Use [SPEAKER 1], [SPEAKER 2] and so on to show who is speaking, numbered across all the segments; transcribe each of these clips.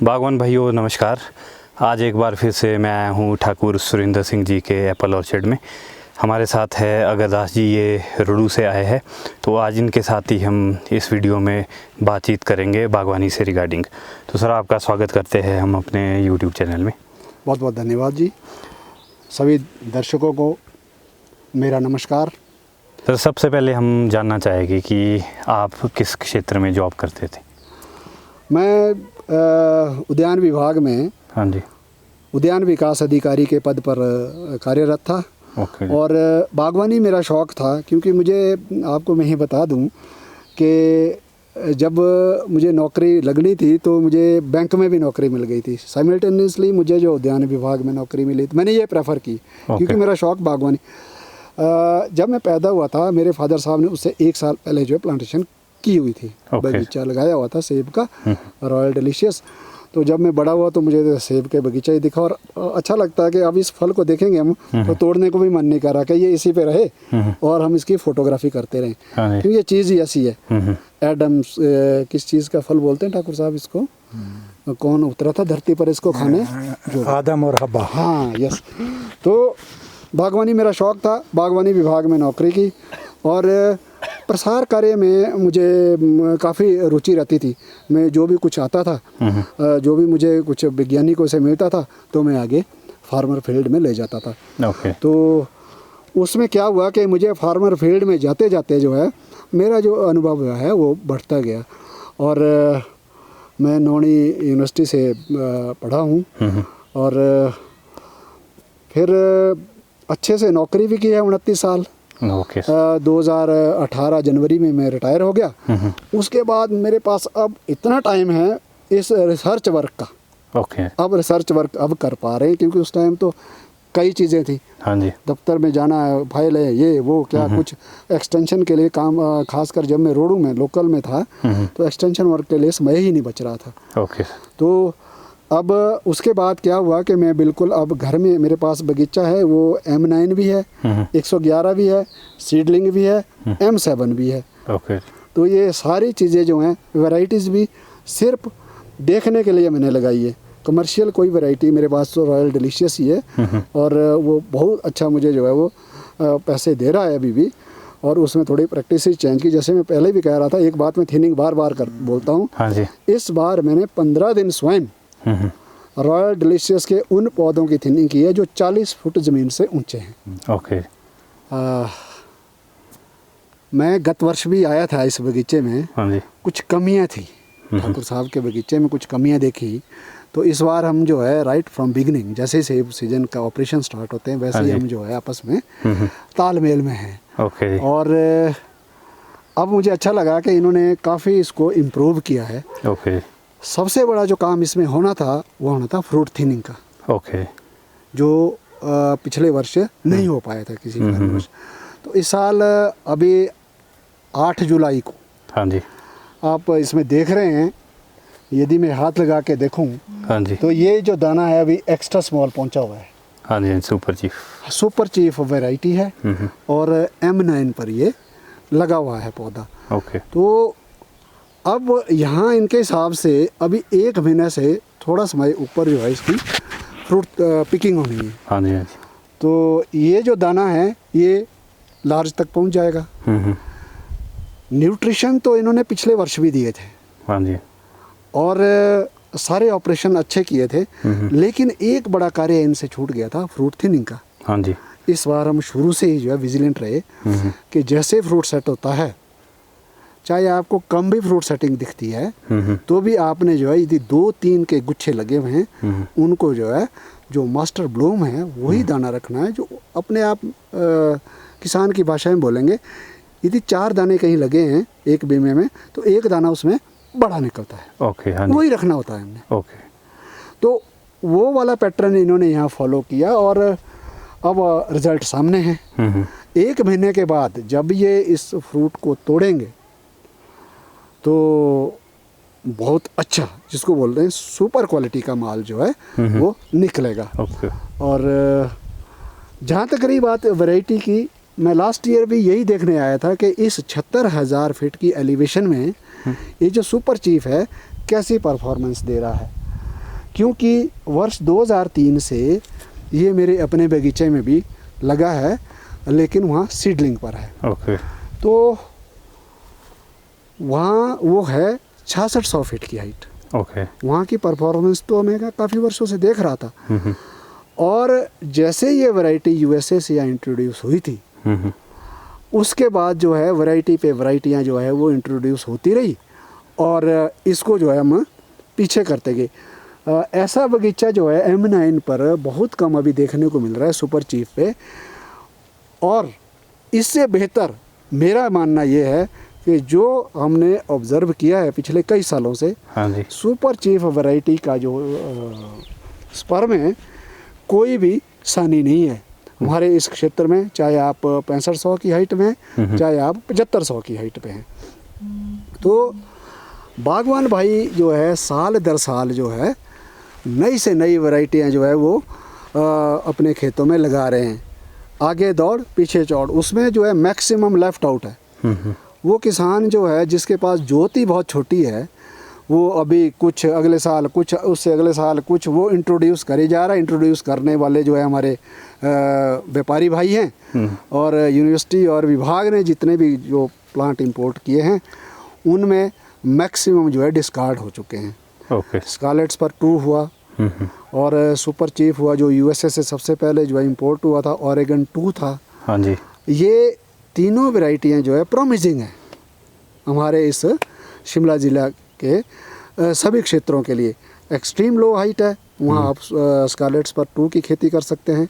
[SPEAKER 1] बागवान भाइयों नमस्कार। आज एक बार फिर से मैं आया हूँ ठाकुर सुरेंद्र सिंह जी के एप्पल ऑर्चर्ड में। हमारे साथ है अगरदास जी, ये रुड़ू से आए हैं, तो आज इनके साथ ही हम इस वीडियो में बातचीत करेंगे बागवानी से रिगार्डिंग। तो सर, आपका स्वागत करते हैं हम अपने यूट्यूब चैनल में।
[SPEAKER 2] बहुत बहुत धन्यवाद जी। सभी दर्शकों को मेरा नमस्कार।
[SPEAKER 1] सर, सबसे पहले हम जानना चाहेंगे कि आप किस क्षेत्र में जॉब करते थे?
[SPEAKER 2] मैं उद्यान विभाग में उद्यान विकास अधिकारी के पद पर कार्यरत था। और बागवानी मेरा शौक़ था, क्योंकि मुझे आपको मैं ही बता दूं कि जब मुझे नौकरी लगनी थी तो मुझे बैंक में भी नौकरी मिल गई थी। साइमल्टेनियसली मुझे जो उद्यान विभाग में नौकरी मिली तो मैंने ये प्रेफर की, क्योंकि मेरा शौक़ बागवानी। जब मैं पैदा हुआ था, मेरे फादर साहब ने उससे 1 साल पहले जो है प्लांटेशन की हुई थी, बगीचा लगाया हुआ था सेब का, रॉयल डिलीशियस। तो जब मैं बड़ा हुआ तो मुझे सेब के बगीचा ही दिखा, और अच्छा लगता है कि अब इस फल को देखेंगे हम तो तोड़ने को भी मन नहीं कर रहा कि ये इसी पे रहे और हम इसकी फोटोग्राफी करते रहें, क्योंकि ये चीज़ ही ऐसी है। एडम्स किस चीज़ का फल बोलते हैं ठाकुर साहब इसको? कौन उतरा था धरती पर इसको खाने? जो
[SPEAKER 3] आदम और हब्बा।
[SPEAKER 2] हाँ, यस। तो बागवानी मेरा शौक़ था, बागवानी विभाग में नौकरी की, और प्रसार कार्य में मुझे काफ़ी रुचि रहती थी। मैं जो भी कुछ आता था, जो भी मुझे कुछ वैज्ञानिकों से मिलता था, तो मैं आगे फार्मर फील्ड में ले जाता था। तो उसमें क्या हुआ कि मुझे फार्मर फील्ड में जाते जाते जो है मेरा जो अनुभव है वो बढ़ता गया, और मैं नौणी यूनिवर्सिटी से पढ़ा हूँ, और फिर अच्छे से नौकरी भी की है 29 साल। 2018 जनवरी में मैं रिटायर हो गया। उसके बाद मेरे पास अब इतना टाइम है इस रिसर्च वर्क का। अब रिसर्च वर्क अब कर पा रहे हैं, क्योंकि उस टाइम तो कई चीज़ें थी।
[SPEAKER 1] हाँ जी।
[SPEAKER 2] दफ्तर में जाना है, फाइल है, ये वो क्या कुछ एक्सटेंशन के लिए काम, खासकर जब मैं रोडू में लोकल में था तो एक्सटेंशन वर्क के लिए समय ही नहीं बच रहा था। तो अब उसके बाद क्या हुआ कि मैं बिल्कुल अब घर में, मेरे पास बगीचा है, वो M9 भी है, 111 भी है, सीडलिंग भी है, M7 भी है। तो ये सारी चीज़ें जो हैं, वैरायटीज़ भी सिर्फ देखने के लिए मैंने लगाई है। कमर्शियल कोई वैरायटी मेरे पास तो रॉयल डिलीशियस ही है, और वो बहुत अच्छा मुझे जो है वो पैसे दे रहा है अभी भी। और उसमें थोड़ी प्रैक्टिस ही चेंज की, जैसे मैं पहले भी कह रहा था, एक बात मैं थिनिंग बार बार कर बोलता हूँ। इस बार मैंने 15 दिन स्वयं रॉयल डिलीशियस के उन पौधों की थिनिंग की है जो 40 फुट ज़मीन से ऊंचे हैं। मैं गत वर्ष भी आया था इस बगीचे में। कुछ कमियां थी ठाकुर साहब के बगीचे में, कुछ कमियां देखी। तो इस बार हम जो है राइट फ्रॉम बिगनिंग, जैसे ही सीजन का ऑपरेशन स्टार्ट होते हैं वैसे ही हम जो है आपस में तालमेल में हैं। और अब मुझे अच्छा लगा कि इन्होंने काफ़ी इसको इम्प्रूव किया है। सबसे बड़ा जो काम इसमें होना था वो होना था फ्रूट थिनिंग का, जो पिछले वर्ष नहीं हो पाया था किसी कारणवश। तो इस साल अभी 8 जुलाई को, आप इसमें देख रहे हैं, यदि मैं हाथ लगा के देखूं तो ये जो दाना है अभी एक्स्ट्रा स्मॉल पहुंचा हुआ है। सुपर चीफ वैरायटी है, और M9 पर ये लगा हुआ है पौधा। तो अब यहाँ इनके हिसाब से अभी 1 महीने से थोड़ा समय ऊपर जो है इसकी फ्रूट पिकिंग होनी है। तो ये जो दाना है ये लार्ज तक पहुँच जाएगा। न्यूट्रिशन तो इन्होंने पिछले वर्ष भी दिए थे, और सारे ऑपरेशन अच्छे किए थे, लेकिन एक बड़ा कार्य इनसे छूट गया था, फ्रूट थिनिंग का। इस बार हम शुरू से ही जो है विजिलेंट रहे कि जैसे फ्रूट सेट होता है, चाहे आपको कम भी फ्रूट सेटिंग दिखती है, तो भी आपने जो है यदि 2-3 के गुच्छे लगे हुए हैं, उनको जो है जो मास्टर ब्लूम है वही दाना रखना है, जो अपने आप किसान की भाषा में बोलेंगे, यदि 4 दाने कहीं लगे हैं एक बीमे में तो 1 दाना उसमें बड़ा निकलता है। वही रखना होता है हमने। तो वो वाला पैटर्न इन्होंने यहाँ फॉलो किया, और अब रिजल्ट सामने है। 1 महीने के बाद जब ये इस फ्रूट को तोड़ेंगे तो बहुत अच्छा, जिसको बोलते हैं सुपर क्वालिटी का माल जो है वो निकलेगा। और जहाँ तक रही बात वैरायटी की, मैं लास्ट ईयर भी यही देखने आया था कि इस 76,000 फीट की एलिवेशन में ये जो सुपर चीफ है कैसी परफॉर्मेंस दे रहा है। क्योंकि वर्ष 2003 से ये मेरे अपने बगीचे में भी लगा है, लेकिन वहाँ सीडलिंग पर है।
[SPEAKER 1] ओके।
[SPEAKER 2] तो वहाँ वो है 6600 फीट की हाइट।
[SPEAKER 1] ओके।
[SPEAKER 2] वहाँ की परफॉर्मेंस तो मैं काफ़ी वर्षों से देख रहा था। और जैसे ये वैरायटी यूएसए से यहाँ इंट्रोड्यूस हुई थी, उसके बाद जो है वैरायटी पे वैरायटियाँ जो है वो इंट्रोड्यूस होती रही और इसको जो है हम पीछे करते गए। ऐसा बगीचा जो है M9 पर बहुत कम अभी देखने को मिल रहा है, सुपर चीफ पे। और इससे बेहतर मेरा मानना ये है कि जो हमने ऑब्ज़र्व किया है पिछले कई सालों से,
[SPEAKER 1] हाँ जी,
[SPEAKER 2] सुपर चीफ वैरायटी का जो स्पर्म है, कोई भी सानी नहीं है हमारे इस क्षेत्र में, चाहे आप 6500 की हाइट में हैं, चाहे आप 7500 की हाइट पे हैं। तो बागवान भाई जो है साल दर साल जो है नई से नई वैरायटियाँ जो है वो अपने खेतों में लगा रहे हैं। आगे दौड़ पीछे चौड़, उसमें जो है मैक्सिमम लेफ्ट आउट है। वो किसान जो है जिसके पास जोती बहुत छोटी है, वो अभी कुछ अगले साल, कुछ उससे अगले साल कुछ वो इंट्रोड्यूस करे जा रहा है। इंट्रोड्यूस करने वाले जो है हमारे व्यापारी भाई हैं, और यूनिवर्सिटी और विभाग ने जितने भी जो प्लांट इंपोर्ट किए हैं उनमें मैक्सिमम जो है डिस्कार्ड हो चुके हैं।
[SPEAKER 1] ओके।
[SPEAKER 2] स्कारलेट स्पर 2 हुआ और सुपर चीफ हुआ जो यूएसए से सबसे पहले जो है इंपोर्ट हुआ था, ऑरेगन 2 था।
[SPEAKER 1] हाँ जी,
[SPEAKER 2] ये तीनों वैरायटियाँ जो है प्रोमिसिंग है हमारे इस शिमला ज़िला के सभी क्षेत्रों के लिए। एक्सट्रीम लो हाइट है, वहाँ आप स्कारलेट स्पर 2 की खेती कर सकते हैं,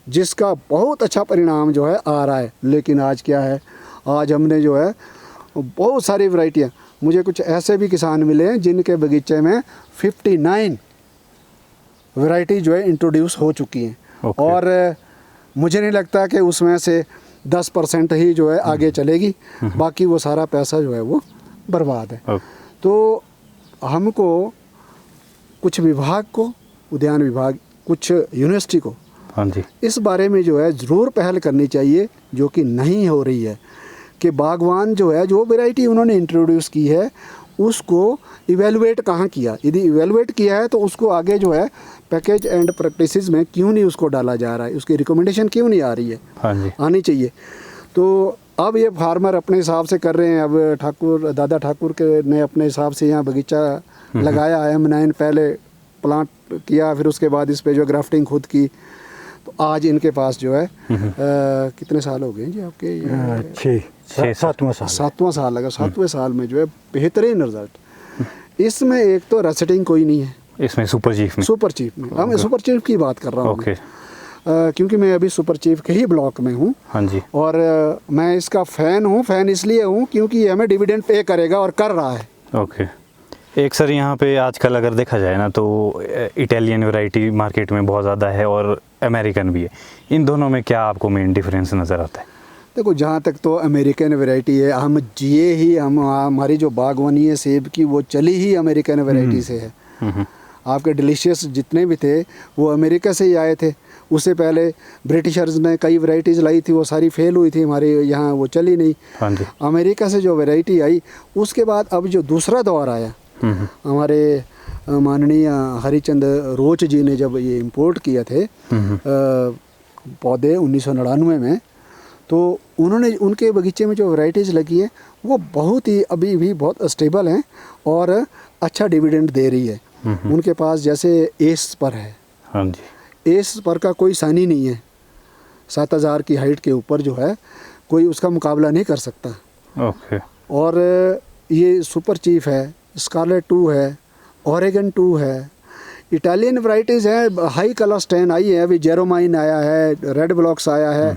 [SPEAKER 2] जिसका बहुत अच्छा परिणाम जो है आ रहा है। लेकिन आज क्या है, आज हमने जो है बहुत सारी वैरायटियाँ, मुझे कुछ ऐसे भी किसान मिले हैं जिनके बगीचे में 59 वैरायटी जो है इंट्रोड्यूस हो चुकी हैं।
[SPEAKER 1] ओके।
[SPEAKER 2] और मुझे नहीं लगता कि उसमें से 10% ही जो है आगे चलेगी, बाकी वो सारा पैसा जो है वो बर्बाद है।
[SPEAKER 1] ओके।
[SPEAKER 2] तो हमको कुछ विभाग को, उद्यान विभाग, कुछ यूनिवर्सिटी को,
[SPEAKER 1] हाँ जी,
[SPEAKER 2] इस बारे में जो है ज़रूर पहल करनी चाहिए, जो कि नहीं हो रही है, कि बागवान जो है जो वैरायटी उन्होंने इंट्रोड्यूस की है उसको इवेलुएट कहाँ किया। यदि इवेलुएट किया है तो उसको आगे जो है पैकेज एंड प्रैक्टिसेस में क्यों नहीं उसको डाला जा रहा है, उसकी रिकमेंडेशन क्यों नहीं आ रही है।
[SPEAKER 1] हाँ जी,
[SPEAKER 2] आनी चाहिए। तो अब ये फार्मर अपने हिसाब से कर रहे हैं। अब दादा ठाकुर के ने अपने हिसाब से यहाँ बगीचा लगाया है। M9 पहले प्लांट किया, फिर उसके बाद इस पे जो ग्राफ्टिंग खुद की। तो आज इनके पास जो है कितने साल हो गए जी आपके? 7वां साल लगा। 7वें साल में जो है बेहतरीन रिजल्ट। इसमें एक तो रेसेटिंग कोई नहीं है,
[SPEAKER 1] इसमें सुपर चीफ में
[SPEAKER 2] मैं सुपर चीफ की बात कर रहा हूँ।
[SPEAKER 1] ओके।
[SPEAKER 2] क्योंकि मैं अभी सुपर चीफ के ही ब्लॉक में हूँ।
[SPEAKER 1] हाँ जी,
[SPEAKER 2] और मैं इसका फ़ैन हूँ। फ़ैन इसलिए हूँ क्योंकि ये हमें डिविडेंड पे करेगा और कर रहा है।
[SPEAKER 1] ओके। एक सर यहाँ पे आजकल अगर देखा जाए ना तो इटालियन वैरायटी मार्केट में बहुत ज़्यादा है और अमेरिकन भी है। इन दोनों में क्या आपको मेन डिफरेंस नज़र आता है?
[SPEAKER 2] देखो, जहाँ तक तो अमेरिकन वैरायटी है, हम जिए ही, हमारी जो बागवानी है सेब की वो चली ही अमेरिकन वैरायटी से है। आपके डिलीशियस जितने भी थे वो अमेरिका से ही आए थे। उससे पहले ब्रिटिशर्स ने कई वैरायटीज़ लाई थी, वो सारी फेल हुई थी, हमारे यहाँ वो चली नहीं।
[SPEAKER 1] हाँ जी।
[SPEAKER 2] अमेरिका से जो वैरायटी आई, उसके बाद अब जो दूसरा दौर आया, हमारे माननीय हरिचंद रोच जी ने जब ये इंपोर्ट किए थे पौधे 1999 में, तो उन्होंने उनके बगीचे में जो वैरायटीज़ लगी हैं वो बहुत ही अभी भी बहुत स्टेबल हैं और अच्छा डिविडेंड दे रही है। उनके पास जैसे एस पर है,
[SPEAKER 1] हाँ जी,
[SPEAKER 2] एस पर का कोई सानी नहीं है। 7000 की हाइट के ऊपर जो है कोई उसका मुकाबला नहीं कर सकता।
[SPEAKER 1] ओके।
[SPEAKER 2] और ये सुपर चीफ है, स्कारलेट 2 है, ऑरेगन 2 है, इटालियन वैरायटीज़ हैं। हाई कलर स्टैन आई है, अभी जेरोमाइन आया है, रेड ब्लॉक्स आया है।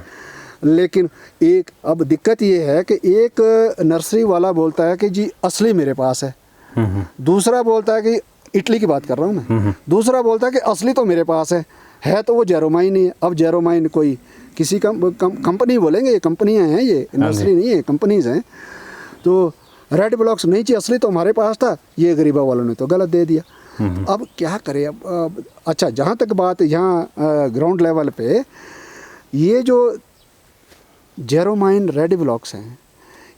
[SPEAKER 2] लेकिन एक अब दिक्कत ये है कि एक नर्सरी वाला बोलता है कि जी असली मेरे पास है, दूसरा बोलता है कि इटली की बात कर रहा हूँ मैं, दूसरा बोलता है कि असली तो मेरे पास है तो वो जेरोमाइन ही है। अब जेरोमाइन कोई किसी कंपनी बोलेंगे, ये कंपनियां हैं, ये नर्सरी नहीं है, कंपनीज हैं। तो रेड ब्लॉक्स नहीं चाहिए, असली तो हमारे पास था, ये गरीबा वालों ने तो गलत दे दिया। अब क्या करें अब अच्छा, जहाँ तक बात यहाँ ग्राउंड लेवल पे, ये जो जेरोमाइन रेड ब्लॉक्स हैं,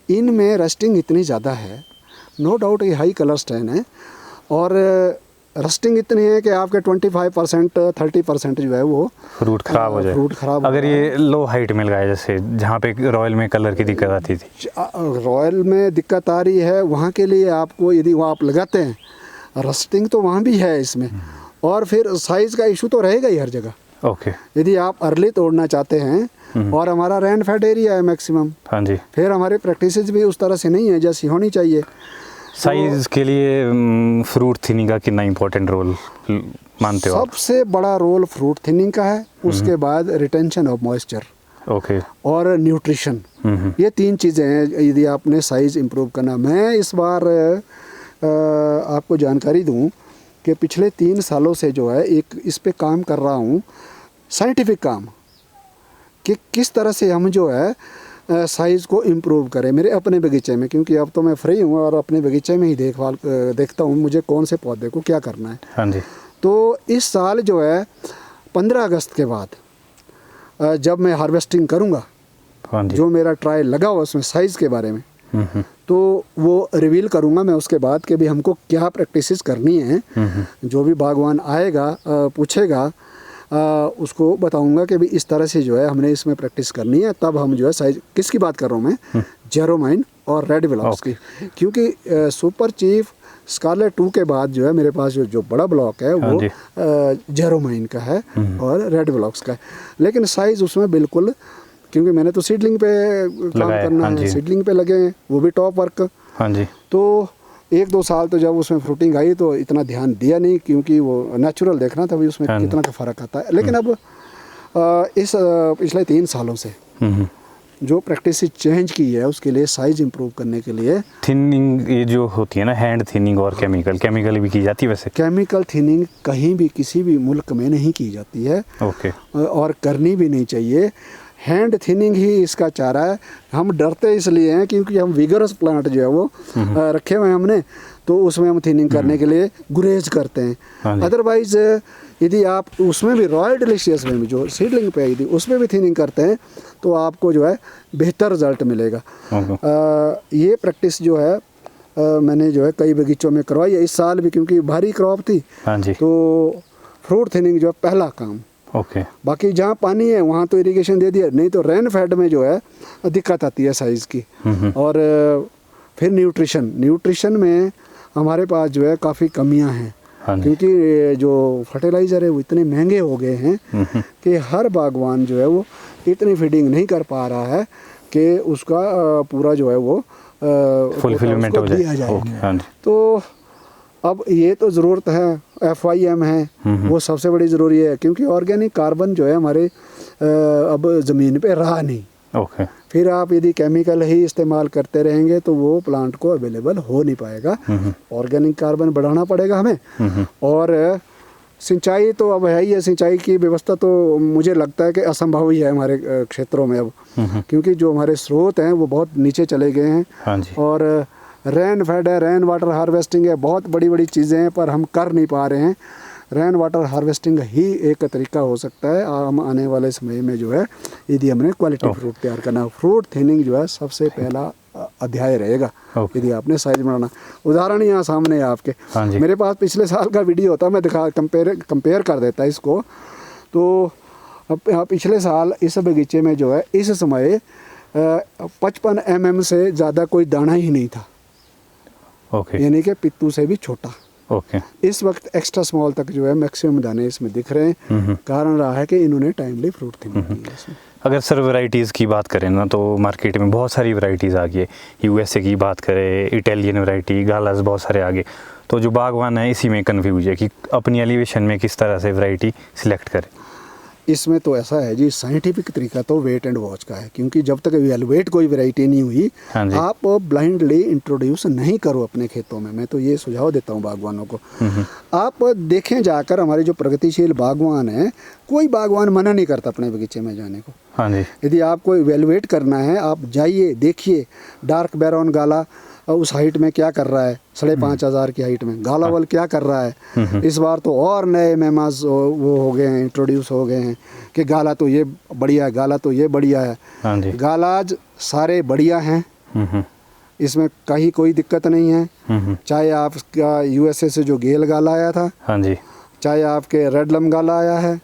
[SPEAKER 2] इनमें रस्टिंग इतनी ज़्यादा है, नो डाउट ये हाई कलर स्टैन है। और रस्टिंग इतनी है कि आपके 25% 30% जो है वो
[SPEAKER 1] फ्रूट खराब हो जाए।
[SPEAKER 2] फ्रूट खराब
[SPEAKER 1] अगर ये लो हाइट मिल गया है, जैसे जहाँ पे रॉयल में कलर की दिक्कत आती थी,
[SPEAKER 2] रॉयल में दिक्कत आ रही है, वहाँ के लिए आपको यदि वो आप लगाते हैं, रस्टिंग तो वहाँ भी है इसमें, और फिर साइज़ का इशू तो रहेगा ही हर जगह।
[SPEAKER 1] ओके।
[SPEAKER 2] यदि आप अर्ली तोड़ना चाहते हैं और हमारा रेन फेड एरिया है मैक्सिमम,
[SPEAKER 1] हाँ जी,
[SPEAKER 2] फिर हमारी प्रैक्टिसेस भी उस तरह से नहीं है जैसी होनी चाहिए।
[SPEAKER 1] साइज के लिए फ्रूट थिनिंग का कितना इम्पोर्टेंट रोल मानते हो आप?
[SPEAKER 2] सबसे बड़ा रोल फ्रूट थिनिंग का है, उसके बाद रिटेंशन ऑफ मॉइस्चर,
[SPEAKER 1] ओके,
[SPEAKER 2] और न्यूट्रिशन। ये 3 चीज़ें हैं यदि आपने साइज़ इम्प्रूव करना। मैं इस बार आपको जानकारी दूं कि पिछले 3 सालों से जो है एक इस पे काम कर रहा हूँ, साइंटिफिक काम, कि किस तरह से हम जो है साइज़ को इम्प्रूव करें मेरे अपने बगीचे में, क्योंकि अब तो मैं फ्री हूँ और अपने बगीचे में ही देखता हूँ मुझे कौन से पौधे को क्या करना है।
[SPEAKER 1] हाँ जी।
[SPEAKER 2] तो इस साल जो है 15 अगस्त के बाद जब मैं हार्वेस्टिंग करूँगा,
[SPEAKER 1] हाँ जी,
[SPEAKER 2] जो मेरा ट्रायल लगा हुआ उसमें साइज़ के बारे में, तो वो रिवील करूँगा मैं उसके बाद कि भी हमको क्या प्रैक्टिसेस करनी है। जो भी बागवान आएगा पूछेगा, उसको बताऊंगा कि भी इस तरह से जो है हमने इसमें प्रैक्टिस करनी है, तब हम जो है साइज, किसकी बात कर रहा हूँ मैं, जेरोमाइन और रेड ब्लॉक्स की, क्योंकि सुपर चीफ स्कारलेट 2 के बाद जो है मेरे पास जो बड़ा ब्लॉक है वो जेरोमाइन का है और रेड ब्लॉक्स का है। लेकिन साइज़ उसमें बिल्कुल, क्योंकि मैंने तो सीडलिंग पे काम करना है, सीडलिंग पे लगे हैं, वो भी टॉप वर्क। हाँ जी। तो 1-2 साल तो जब उसमें फ्रूटिंग आई तो इतना ध्यान दिया नहीं, क्योंकि वो नेचुरल देखना था भी उसमें कितना का फ़र्क आता है। लेकिन अब इस पिछले 3 सालों से जो प्रैक्टिस चेंज की है, उसके लिए साइज इम्प्रूव करने के लिए
[SPEAKER 1] थिनिंग, ये जो होती है ना हैंड थिनिंग और केमिकल भी की जाती है। वैसे
[SPEAKER 2] केमिकल थिनिंग कहीं भी किसी भी मुल्क में नहीं की जाती है,
[SPEAKER 1] ओके,
[SPEAKER 2] और करनी भी नहीं चाहिए। हैंड थिनिंग ही इसका चारा है। हम डरते इसलिए हैं क्योंकि हम विगरस प्लांट जो है वो रखे हुए हैं हमने, तो उसमें हम थिनिंग करने के लिए गुरेज करते हैं। अदरवाइज यदि आप उसमें भी रॉयल डिलीशियस में भी जो सीडलिंग पे यदि उसमें भी थिनिंग करते हैं तो आपको जो है बेहतर रिजल्ट मिलेगा। ये प्रैक्टिस जो है मैंने जो है कई बगीचों में करवाई है इस साल भी, क्योंकि भारी क्रॉप थी। हाँ जी। तो फ्रूट थिनिंग जो है पहला काम। ओके। बाकी जहाँ पानी है वहाँ तो इरिगेशन दे दिया, नहीं तो रेन फेड में जो है दिक्कत आती है साइज़ की। और फिर न्यूट्रिशन में हमारे पास जो है काफ़ी कमियां हैं। क्योंकि जो फर्टिलाइज़र है वो इतने महंगे हो गए हैं कि हर बागवान जो है वो इतनी फीडिंग नहीं कर पा रहा है कि उसका पूरा जो है वो
[SPEAKER 1] फुलफिलमेंट हो जाए।
[SPEAKER 2] तो अब ये तो ज़रूरत है, FIM है वो सबसे बड़ी ज़रूरी है, क्योंकि ऑर्गेनिक कार्बन जो है हमारे अब ज़मीन पे रहा नहीं। ओके। फिर आप यदि केमिकल ही इस्तेमाल करते रहेंगे तो वो प्लांट को अवेलेबल हो नहीं पाएगा। ऑर्गेनिक कार्बन बढ़ाना पड़ेगा हमें। और सिंचाई तो अब है ही है, सिंचाई की व्यवस्था तो मुझे लगता है कि असंभव ही है हमारे क्षेत्रों में अब, क्योंकि जो हमारे स्रोत हैं वो बहुत नीचे चले गए हैं। हाँ जी। और रेन फेड है, रेन वाटर हार्वेस्टिंग है, बहुत बड़ी बड़ी चीज़ें हैं पर हम कर नहीं पा रहे हैं। रेन वाटर हार्वेस्टिंग ही एक तरीका हो सकता है हम आने वाले समय में जो है यदि हमने क्वालिटी फ्रूट तैयार करना। फ्रूट थिनिंग जो है सबसे पहला अध्याय रहेगा यदि आपने साइज बनाना। उदाहरण यहाँ सामने है आपके। मेरे पास पिछले साल का वीडियो होता, मैं दिखा कंपेयर कर देता इसको। तो पिछले साल इस बगीचे में जो है इस समय 55 mm से ज़्यादा कोई दाना ही नहीं था। यानी कि पित्तू से भी छोटा। इस वक्त एक्स्ट्रा स्मॉल तक जो है मैक्सिमम दाने इसमें दिख रहे हैं। कारण रहा है कि इन्होंने टाइमली फ्रूट थिनिंग की है इसमें।
[SPEAKER 1] अगर सर वैरायटीज़ की बात करें ना तो मार्केट में बहुत सारी वैरायटीज़ आ गई है। USA की बात करें, इटालियन वैरायटी, गालास, बहुत सारे आगे। तो जो बागवान है इसी में कन्फ्यूज है कि अपनी एलिवेशन में किस तरह से वैरायटी सिलेक्ट करें।
[SPEAKER 2] इसमें तो ऐसा है जी, साइंटिफिक तरीका तो वेट एंड वॉच का है, क्योंकि जब तक इवैल्यूएट कोई वैरायटी नहीं हुई आप ब्लाइंडली इंट्रोड्यूस नहीं करो अपने खेतों में। मैं तो ये सुझाव देता हूँ बागवानों को। आप देखें जाकर, हमारे जो प्रगतिशील बागवान हैं, कोई बागवान मना नहीं करता अपने बगीचे में जाने को। हाँ जी। यदि आपको इवैल्यूएट करना है आप जाइए, देखिए डार्क बैरॉन गाला उस हाइट में क्या कर रहा है, 5,500 की हाइट में गालावल क्या कर रहा है। इस बार तो और नए मेमाज वो हो गए हैं, इंट्रोड्यूस हो गए हैं कि गाला तो ये बढ़िया है, गाला तो ये बढ़िया है। हाँ जी। गालाज सारे बढ़िया हैं, इसमें कहीं कोई दिक्कत नहीं है। चाहे आपका यूएसए से जो गेल गाला आया था,
[SPEAKER 1] हाँ जी,
[SPEAKER 2] चाहे आपके रेड लम गाला आया है,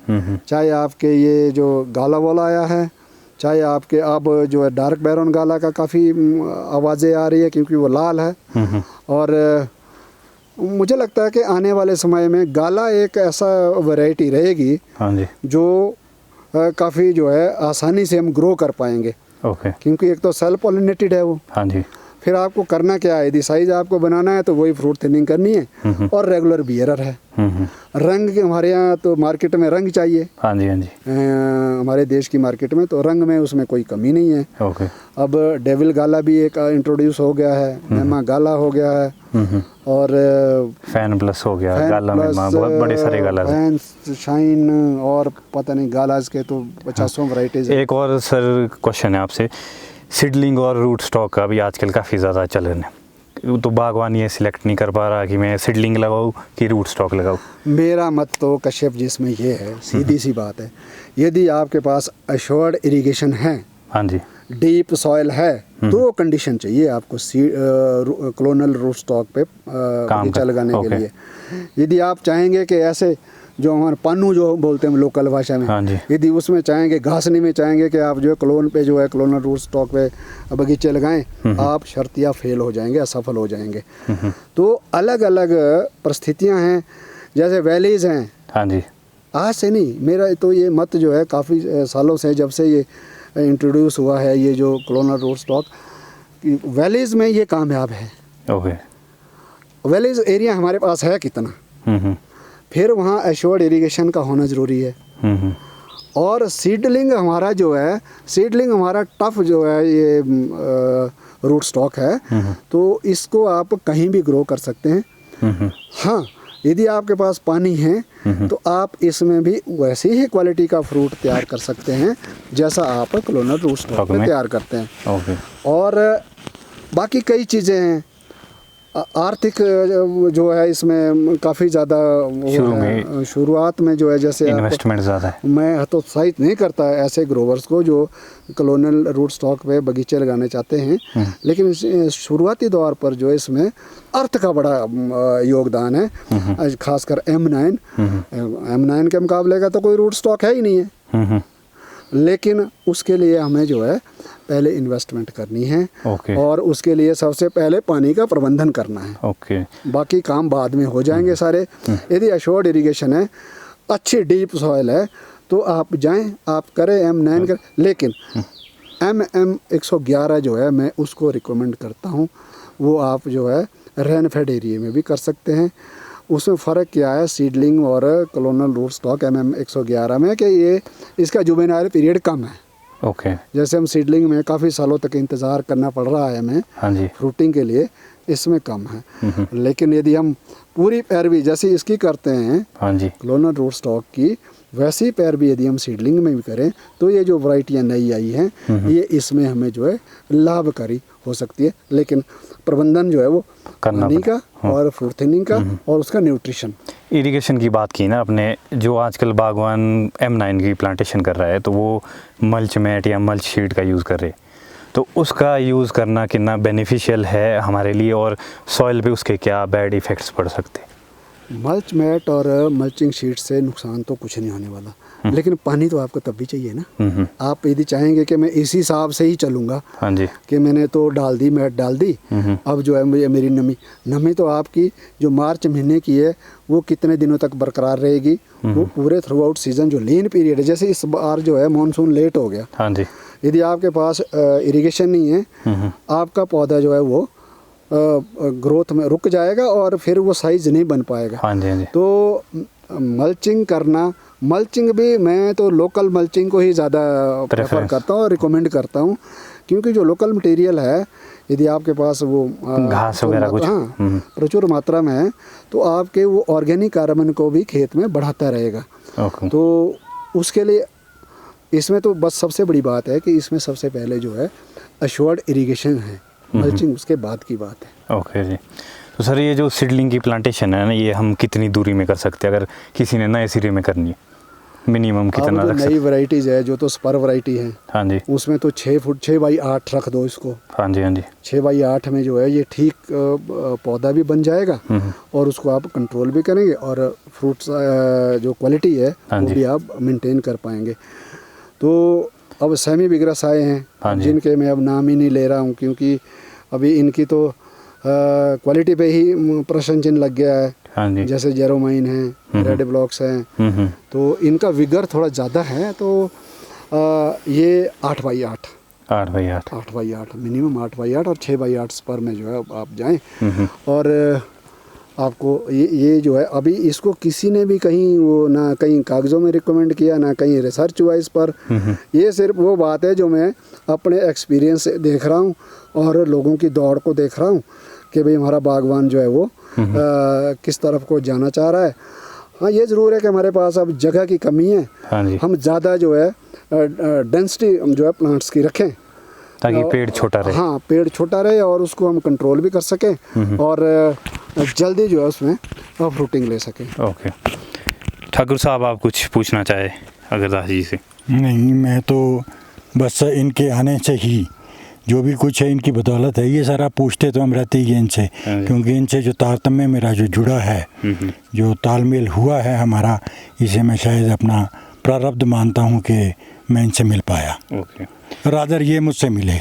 [SPEAKER 2] चाहे आपके ये जो गाला वाला आया है, चाहे आपके अब जो है डार्क बैरन गाला का काफ़ी आवाज़ें आ रही है क्योंकि वो लाल है। और मुझे लगता है कि आने वाले समय में गाला एक ऐसा वैरायटी रहेगी, हाँ जी, जो काफ़ी जो है आसानी से हम ग्रो कर पाएंगे। ओके, क्योंकि एक तो सेल्फ पॉलिनेटेड है वो, हाँ जी। फिर आपको करना क्या है, यदि साइज आपको बनाना है तो वही फ्रूट थिनिंग करनी है और रेगुलर बियरर है। रंग के हमारे यहाँ तो मार्केट में रंग चाहिए, हाँ जी, हाँ जी, हमारे देश की मार्केट में तो रंग में उसमें कोई कमी नहीं है। ओके, अब डेविल गाला भी एक इंट्रोड्यूस हो गया है, मेमा गाला हो गया है और फैन प्लस हो गया, गाला में बहुत बड़े सारे गाला, फैन शाइन और पता नहीं गालाज के तो 50 वैरायटीज। एक और सर क्वेश्चन है आपसे, सीडलिंग और रूट स्टॉक का भी आजकल काफ़ी ज़्यादा चलन है, तो बागवानी ये सिलेक्ट नहीं कर पा रहा कि मैं सीडलिंग लगाऊं कि रूट स्टॉक लगाऊं। मेरा मत तो कश्यप जिसमें ये है, सीधी सी बात है, यदि आपके पास एश्योर्ड इरिगेशन है, हाँ जी, डीप सॉइल है, तो कंडीशन चाहिए आपको क्लोनल रूट स्टॉक पे बगीचा लगाने के लिए। यदि आप चाहेंगे कि ऐसे जो हमारे पानू जो बोलते हैं लोकल भाषा में, हाँ, यदि उसमें चाहेंगे घासनी में चाहेंगे कि आप जो है क्लोन पे जो है क्लोनल रूट स्टॉक पे बगीचे लगाएं, आप शर्तिया फेल हो जाएंगे, असफल हो जाएंगे। तो अलग अलग परिस्थितियां हैं, जैसे वैलीज हैं, हाँ जी, आज से नहीं, मेरा तो ये मत जो है काफ़ी सालों से जब से ये इंट्रोड्यूस हुआ है ये जो क्लोनल रूट स्टॉक, वैलीज में ये कामयाब है। ओके, वैलीज एरिया हमारे पास है कितना, फिर वहाँ एश्योर्ड इरिगेशन का होना ज़रूरी है। और सीडलिंग हमारा जो है, सीडलिंग हमारा टफ जो है ये रूट स्टॉक है, तो इसको आप कहीं भी ग्रो कर सकते हैं। हाँ, यदि आपके पास पानी है तो आप इसमें भी वैसी ही क्वालिटी का फ्रूट तैयार कर सकते हैं जैसा आप क्लोनल रूट स्टॉक में तैयार करते हैं। और बाकी कई चीज़ें हैं, आर्थिक जो है इसमें काफ़ी ज़्यादा शुरुआत में जो है जैसे इन्वेस्टमेंट ज़्यादा है, मैं हतोत्साहित नहीं करता ऐसे ग्रोवर्स को जो कॉलोनियल रूट स्टॉक पे बगीचे लगाने चाहते हैं, लेकिन शुरुआती दौर पर जो है इसमें अर्थ का बड़ा योगदान है, खासकर M9 के मुकाबले का तो कोई रूट स्टॉक है ही नहीं है, लेकिन उसके लिए हमें जो है पहले इन्वेस्टमेंट करनी है। और उसके लिए सबसे पहले पानी का प्रबंधन करना है। बाकी काम बाद में हो जाएंगे सारे। यदि एश्योर्ड इरिगेशन है, अच्छी डीप सॉइल है, तो आप जाएं, आप करें M9 करें, लेकिन MM111 जो है मैं उसको रिकमेंड करता हूँ, वो आप जो है रेनफेड एरिया में भी कर सकते हैं। उसमें फ़र्क क्या है सीडलिंग और कॉलोनल रूट स्टॉक MM111 में, कि ये इसका जुवेनाइल पीरियड कम है। जैसे हम सीडलिंग में काफ़ी सालों तक इंतज़ार करना पड़ रहा है हमें, हाँ जी, फ्रूटिंग के लिए, इसमें कम है। लेकिन यदि हम पूरी पैरवी जैसे इसकी करते हैं, हाँ जी, कॉलोनल रूट स्टॉक की, वैसी पैरवी यदि हम सीडलिंग में भी करें तो ये जो वैरायटियाँ नई आई हैं, ये इसमें हमें जो है लाभकारी हो सकती है। लेकिन प्रबंधन जो है वो पानी का और फ्रूट थिनिंग का और उसका न्यूट्रिशन। इरिगेशन की बात की ना आपने, जो आजकल बागवान M9 की प्लांटेशन कर रहा है तो वो मल्च मैट या मल्च शीट का यूज़ कर रहे, तो उसका यूज़ करना कितना बेनिफिशियल है हमारे लिए और सॉइल पे उसके क्या बैड इफ़ेक्ट्स पड़ सकते हैं? मल्च मैट और मल्चिंग शीट से नुकसान तो कुछ नहीं होने वाला, लेकिन पानी तो आपको तब भी चाहिए ना। आप यदि चाहेंगे कि मैं इसी हिसाब से ही चलूँगा, हाँ जी, कि मैंने तो डाल दी, मैट डाल दी, अब जो है मुझे मेरी नमी तो आपकी जो मार्च महीने की है वो कितने दिनों तक बरकरार रहेगी, वो पूरे थ्रू आउट सीज़न जो लीन पीरियड है, जैसे इस बार जो है मानसून लेट हो गया, हाँ जी, यदि आपके पास इरिगेशन नहीं है, आपका पौधा जो है वो ग्रोथ में रुक जाएगा और फिर वो साइज नहीं बन पाएगा। हाँ जी, हाँ जी। तो मल्चिंग करना, मल्चिंग भी मैं तो लोकल मल्चिंग को ही ज़्यादा प्रेफर करता हूँ और रिकमेंड करता हूँ, क्योंकि जो लोकल मटेरियल है, यदि आपके पास वो घास वगैरह कुछ, हाँ, प्रचुर मात्रा में है, तो आपके वो ऑर्गेनिक कार्बन को भी खेत में बढ़ाता रहेगा। तो उसके लिए इसमें तो बस सबसे बड़ी बात है कि इसमें सबसे पहले जो है एश्योर्ड इरिगेशन है, मल्चिंग उसके बाद की बात है। ओके जी। तो सर ये जो सीडलिंग की प्लांटेशन है ना, ये हम कितनी दूरी में कर सकते हैं अगर किसी ने नए सिरे में करनी है?
[SPEAKER 1] मिनिमम
[SPEAKER 2] अब
[SPEAKER 1] कितना
[SPEAKER 2] जो
[SPEAKER 1] रख
[SPEAKER 2] नई
[SPEAKER 1] सकते?
[SPEAKER 2] वैरायटीज़ है जो तो स्पर वैरायटी है,
[SPEAKER 1] हाँ जी,
[SPEAKER 2] उसमें तो 6 फुट 6x8 रख दो इसको।
[SPEAKER 1] हाँ जी, हाँ जी।
[SPEAKER 2] 6x8 में जो है ये ठीक पौधा भी बन जाएगा और उसको आप कंट्रोल भी करेंगे और फ्रूट्स जो क्वालिटी है
[SPEAKER 1] हाँ
[SPEAKER 2] वो
[SPEAKER 1] जी।
[SPEAKER 2] भी आप मेंटेन कर पाएंगे। तो अब सेमी बिगरस आए
[SPEAKER 1] हाँ
[SPEAKER 2] हैं
[SPEAKER 1] जी।
[SPEAKER 2] जिनके मैं अब नाम ही नहीं ले रहा हूँ क्योंकि अभी इनकी तो क्वालिटी पे ही प्रश्न चिन्ह लग गया है।
[SPEAKER 1] हाँ जी।
[SPEAKER 2] जैसे जेरोमाइन है, रेड ब्लॉक्स हैं, तो इनका विगर थोड़ा ज़्यादा है। तो ये 8x8
[SPEAKER 1] 8x8
[SPEAKER 2] 8x8 minimum 8x8 और 6x8 स्पर में जो है आप जाएं और आपको ये जो है अभी इसको किसी ने भी कहीं वो ना कहीं कागज़ों में रिकमेंड किया ना कहीं रिसर्च हुआ इस पर। ये सिर्फ वो बात है जो मैं अपने एक्सपीरियंस से देख रहा हूँ और लोगों की दौड़ को देख रहा हूँ कि भाई हमारा बागवान जो है वो किस तरफ को जाना चाह रहा है। हाँ, ये ज़रूर है कि हमारे पास अब जगह की कमी है।
[SPEAKER 1] हाँ जी,
[SPEAKER 2] हम ज़्यादा जो है डेंसिटी जो है प्लांट्स की रखें
[SPEAKER 1] ताकि पेड़ छोटा रहे।
[SPEAKER 2] हाँ, पेड़ छोटा रहे और उसको हम कंट्रोल भी कर सकें और जल्दी जो है उसमें फ्रूटिंग ले सकें।
[SPEAKER 1] ओके, ठाकुर साहब आप कुछ पूछना चाहे अगरदास जी से?
[SPEAKER 3] नहीं, मैं तो बस इनके आने से ही जो भी कुछ है इनकी बदौलत है। ये सारा पूछते तो हम रहते ही हैं इनसे, क्योंकि इनसे जो तारतम्य मेरा जो जुड़ा है, जो तालमेल हुआ है हमारा, इसे मैं शायद अपना प्रारब्ध मानता हूँ कि मैं इनसे मिल पाया।
[SPEAKER 1] ओके,
[SPEAKER 3] रादर ये मुझसे मिले।